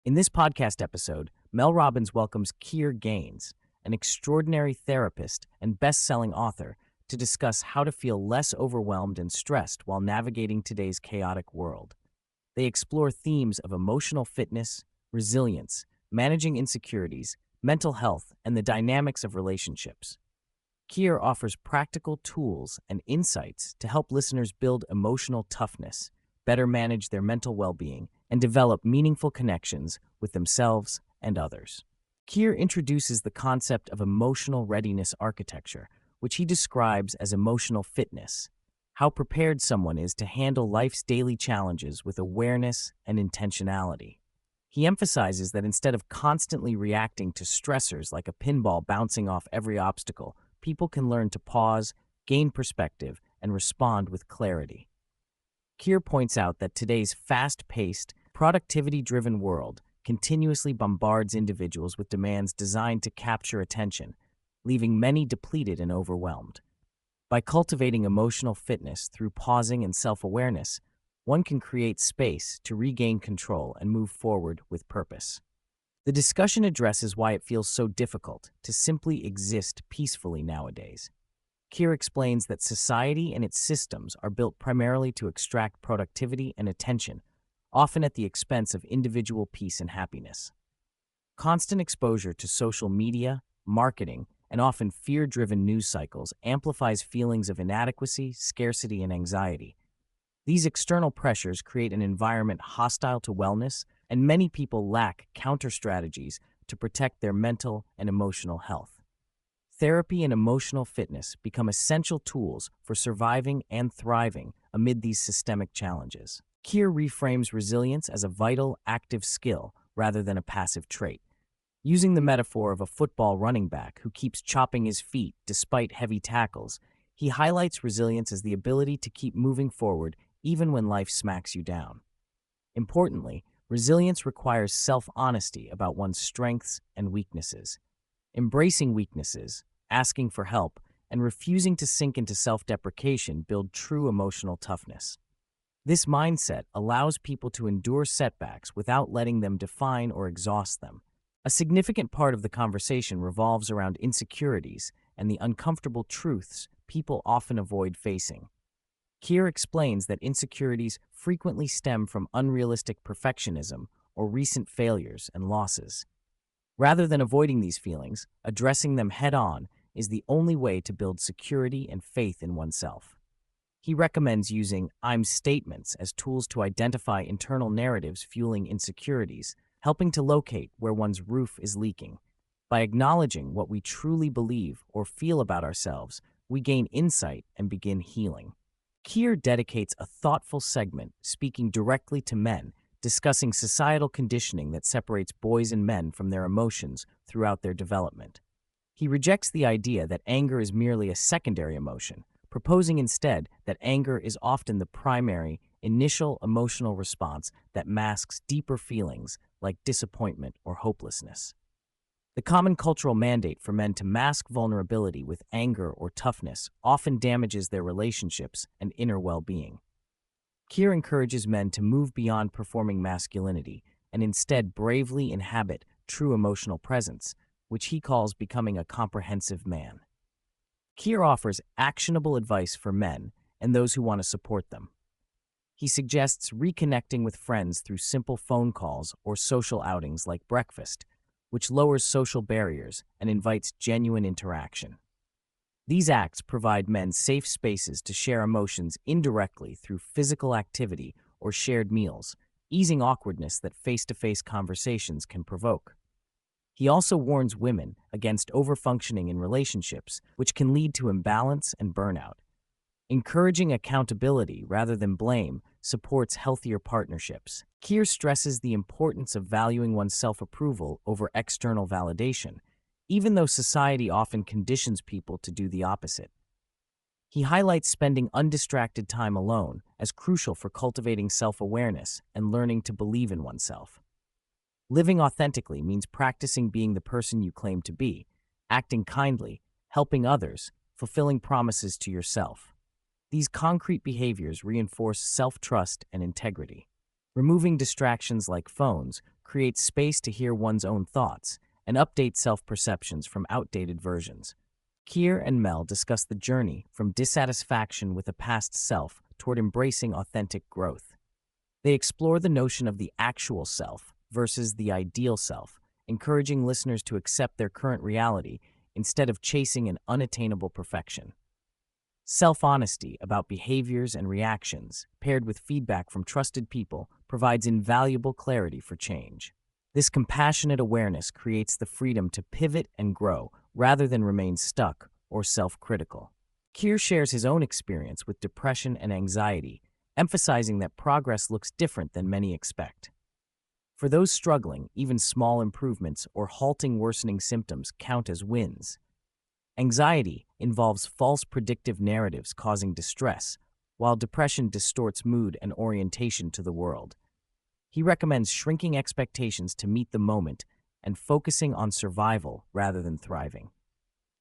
In this podcast episode, Mel Robbins welcomes Kier Gaines, an extraordinary therapist and best-selling author, to discuss how to feel less overwhelmed and stressed while navigating today's chaotic world. They explore themes of emotional fitness, resilience, managing insecurities, mental health, and the dynamics of relationships. Kier offers practical tools and insights to help listeners build emotional toughness, better manage their mental well-being, and develop meaningful connections with themselves and others. Kier introduces the concept of emotional readiness architecture, which he describes as emotional fitness, how prepared someone is to handle life's daily challenges with awareness and intentionality. He emphasizes that instead of constantly reacting to stressors like a pinball bouncing off every obstacle, people can learn to pause, gain perspective, and respond with clarity. Kier points out that today's fast-paced, productivity-driven world continuously bombards individuals with demands designed to capture attention, leaving many depleted and overwhelmed. By cultivating emotional fitness through pausing and self-awareness, one can create space to regain control and move forward with purpose. The discussion addresses why it feels so difficult to simply exist peacefully nowadays. Kier explains that society and its systems are built primarily to extract productivity and attention, often at the expense of individual peace and happiness. Constant exposure to social media, marketing, and often fear-driven news cycles amplifies feelings of inadequacy, scarcity, and anxiety. These external pressures create an environment hostile to wellness, and many people lack counter-strategies to protect their mental and emotional health. Therapy and emotional fitness become essential tools for surviving and thriving amid these systemic challenges. Kier reframes resilience as a vital, active skill rather than a passive trait. Using the metaphor of a football running back who keeps chopping his feet despite heavy tackles, he highlights resilience as the ability to keep moving forward even when life smacks you down. Importantly, resilience requires self-honesty about one's strengths and weaknesses. Embracing weaknesses, asking for help, and refusing to sink into self-deprecation build true emotional toughness. This mindset allows people to endure setbacks without letting them define or exhaust them. A significant part of the conversation revolves around insecurities and the uncomfortable truths people often avoid facing. Kier explains that insecurities frequently stem from unrealistic perfectionism or recent failures and losses. Rather than avoiding these feelings, addressing them head-on is the only way to build security and faith in oneself. He recommends using "I'm" statements as tools to identify internal narratives fueling insecurities, helping to locate where one's roof is leaking. By acknowledging what we truly believe or feel about ourselves, we gain insight and begin healing. Kier dedicates a thoughtful segment speaking directly to men, discussing societal conditioning that separates boys and men from their emotions throughout their development. He rejects the idea that anger is merely a secondary emotion, proposing instead that anger is often the primary, initial emotional response that masks deeper feelings like disappointment or hopelessness. The common cultural mandate for men to mask vulnerability with anger or toughness often damages their relationships and inner well-being. Kier encourages men to move beyond performing masculinity and instead bravely inhabit true emotional presence, which he calls becoming a comprehensive man. Kier offers actionable advice for men and those who want to support them. He suggests reconnecting with friends through simple phone calls or social outings like breakfast, which lowers social barriers and invites genuine interaction. These acts provide men safe spaces to share emotions indirectly through physical activity or shared meals, easing awkwardness that face-to-face conversations can provoke. He also warns women against overfunctioning in relationships, which can lead to imbalance and burnout. Encouraging accountability rather than blame supports healthier partnerships. Kier stresses the importance of valuing one's self-approval over external validation, even though society often conditions people to do the opposite. He highlights spending undistracted time alone as crucial for cultivating self-awareness and learning to believe in oneself. Living authentically means practicing being the person you claim to be, acting kindly, helping others, fulfilling promises to yourself. These concrete behaviors reinforce self-trust and integrity. Removing distractions like phones creates space to hear one's own thoughts and update self-perceptions from outdated versions. Kier and Mel discuss the journey from dissatisfaction with a past self toward embracing authentic growth. They explore the notion of the actual self versus the ideal self, encouraging listeners to accept their current reality instead of chasing an unattainable perfection. Self-honesty about behaviors and reactions, paired with feedback from trusted people, provides invaluable clarity for change. This compassionate awareness creates the freedom to pivot and grow rather than remain stuck or self-critical. Kier shares his own experience with depression and anxiety, emphasizing that progress looks different than many expect. For those struggling, even small improvements or halting worsening symptoms count as wins. Anxiety involves false predictive narratives causing distress, while depression distorts mood and orientation to the world. He recommends shrinking expectations to meet the moment and focusing on survival rather than thriving.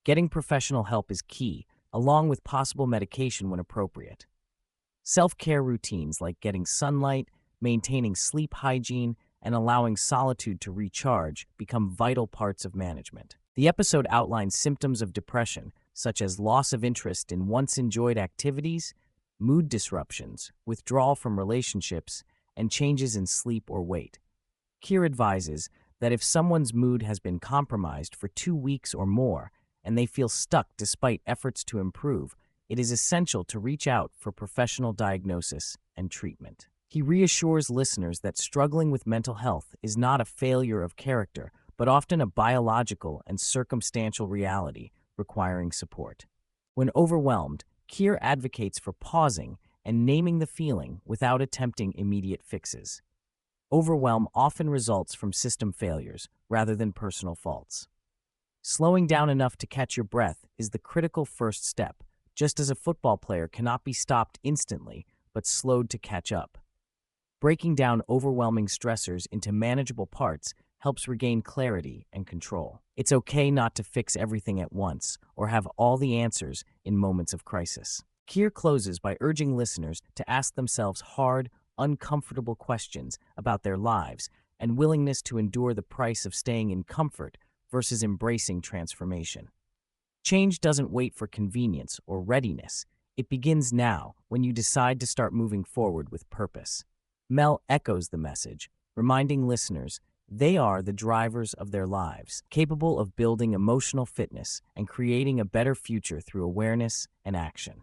Getting professional help is key, along with possible medication when appropriate. Self-care routines like getting sunlight, maintaining sleep hygiene, and allowing solitude to recharge become vital parts of management. The episode outlines symptoms of depression, such as loss of interest in once-enjoyed activities, mood disruptions, withdrawal from relationships, and changes in sleep or weight. Kier advises that if someone's mood has been compromised for 2 weeks or more, and they feel stuck despite efforts to improve, it is essential to reach out for professional diagnosis and treatment. He reassures listeners that struggling with mental health is not a failure of character, but often a biological and circumstantial reality requiring support. When overwhelmed, Kier advocates for pausing and naming the feeling without attempting immediate fixes. Overwhelm often results from system failures rather than personal faults. Slowing down enough to catch your breath is the critical first step, just as a football player cannot be stopped instantly but slowed to catch up. Breaking down overwhelming stressors into manageable parts helps regain clarity and control. It's okay not to fix everything at once or have all the answers in moments of crisis. Kier closes by urging listeners to ask themselves hard, uncomfortable questions about their lives and willingness to endure the price of staying in comfort versus embracing transformation. Change doesn't wait for convenience or readiness. It begins now when you decide to start moving forward with purpose. Mel echoes the message, reminding listeners they are the drivers of their lives, capable of building emotional fitness and creating a better future through awareness and action.